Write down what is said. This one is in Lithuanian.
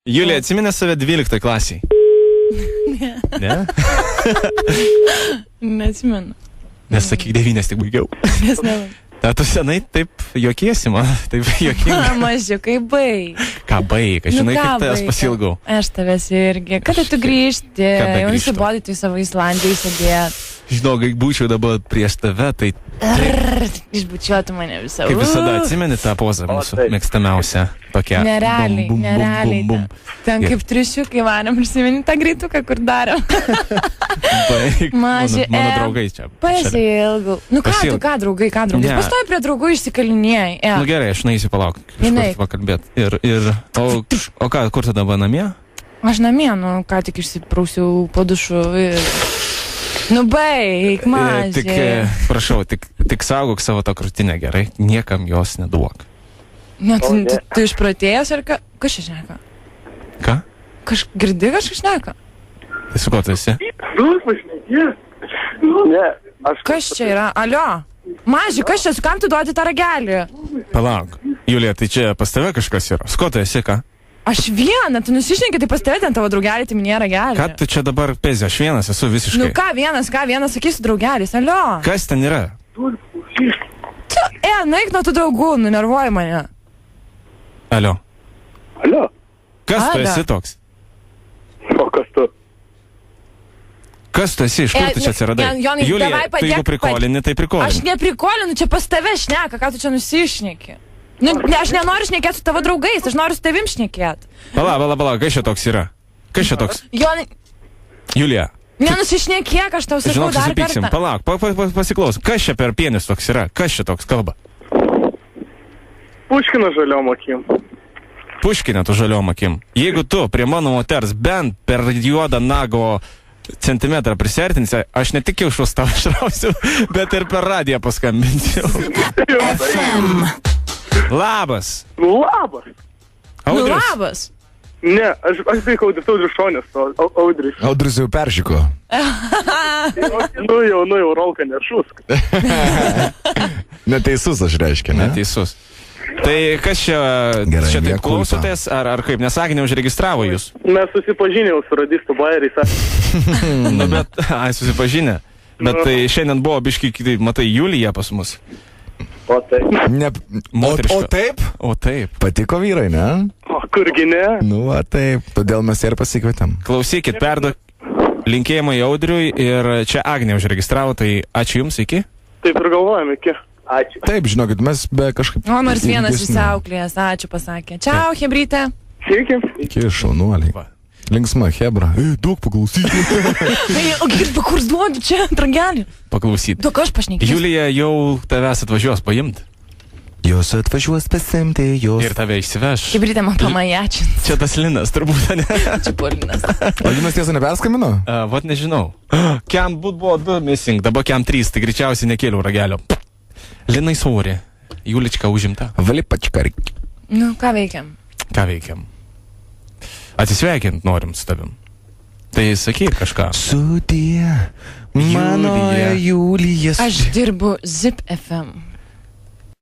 Julija, atsiminė save 12 klasiai? Ne? Neatsimenu. Nes sakyk, 9 tik baigiau. Nes ne. Tu senai taip juokiesi, man, taip juokinga. Mažiukai baig. Ką baig, aš žinai, kaip tavęs pasilgau. Aš tavęs irgi. Kada tu grįžti? Jau nusibodai tu į savo Islandiją įsėdėt. Žinau, kai būčiau dabar prieš tave, tai... Išbučiuotų mane visą. Kaip visada, atsimeni tą pozą mūsų mėgstamiausią. Tokia. Nerealiai. Ten kaip triušiukai varėm, prisimeni tą greituką, kur darėm. Maži, mano draugai čia. Pasilgau. Nu ką, draugai? Pastoji prie draugų išsikalinėjai. Nu gerai, aš naisiu palauk. Kažkur pakalbėt. O ką, kur tada buvo namie? Aš namie, ką tik išsiprausiau po dušu ir... Nu baig, maži. Prašau, tik saugok savo tą krūtinę, gerai? Niekam jos neduok. Ne, tu išpratėjęs ar ką? Kas čia šneka? Ką? Girdi kažką šneka? Tai su ko tu esi? Kas čia yra? Alio? Maži, kas čia? Su kam tu duodi tą ragelį? Palauk. Julija, tai čia pas tave kažkas yra. Su ko tu esi, ką? Aš vieną, tu nusišneki, tai pas tave ten tavo draugelį, tai minė ragelį. Ką tu čia dabar pezi? Aš vienas esu visiškai. Nu ką vienas, sakysiu draugelis, alio. Kas ten yra? Naik nuo tų draugų, nunervuoji mane. Alio. Alio. Kas tu esi toks? O kas tu? Kas tu esi, iš kur tu čia atsiradai? Julija, tu jeigu prikolini, tai prikolini. Aš neprikolinu, čia pas tave šneka, ką tu čia nusišneki. Aš nenoriu šnekėti su tavo draugais, aš noriu su tavim šnekėti. Pala, kas čia toks yra? Kas čia toks? Julija. Nenusišnekėk, aš tau sakau dar kartą. Susipyksim, palauk, pasiklaus. Kas čia per pienis toks yra? Kas čia toks kalba? Puškino žaliom akim. Puškinė tu žaliom akim. Jeigu tu prie mano moters bent per juodą nago centimetrą prisertinsi, aš ne tik kiaušus tau išrausiu, bet ir per radiją paskambinsiu. Labas. Audrius. Labas. Ne, aš veikau Audrius Šonės, Audrius. Audrius jau peršiko. Nu jau, Rolka nešusk. Neteisus aš reiškia, ne? Neteisus. Tai kas čia taip klausotės, ar kaip nesakinė užregistravo jūs? Mes susipažinę su radistų bairiais. Nu bet, susipažinę. Bet tai šiandien buvo biškai, matai, Julija pas mus. O taip. O taip. Patiko vyrai, ne? O kurgi ne? Nu, taip. Todėl mes ir pasikvietėm. Klausykit, perduok linkėjimą Audriui ir čia Agnė užregistravo, tai ačiū jums, iki. Taip ir galvojame, iki. Ačiū. Taip, žinokit, mes be kažkaip... O, nors vienas įsiauklėjęs, ačiū pasakė. Čiau, hebrytė. Sveiki. Iki šaunuoliai. Linksma hebra. Daug paklausyti. O kur duodi čia, dragelį? Paklausyti. Daug aš pašnekėsiu. Julija jau tavęs atvažiuos paimti. Jos atvažiuos pasimti, jos... Ir tave išsiveš. Hebrytė man pamajačins. Čia tas Linas, turbūt, ne? Čia Polinas. O Linas tiesa neperskambino? Vat nežinau. Kiam buvo 2 missing, dabar kiam 3, tai greičiausiai nekėliau ragelio. Linai Saurė. Julička užimta. Valipačkarik. Nu, ką veikiam? Atsisveikint norim su tavim. Tai sakyk kažką. Sudie, mano Julija. Aš dirbu Zip FM.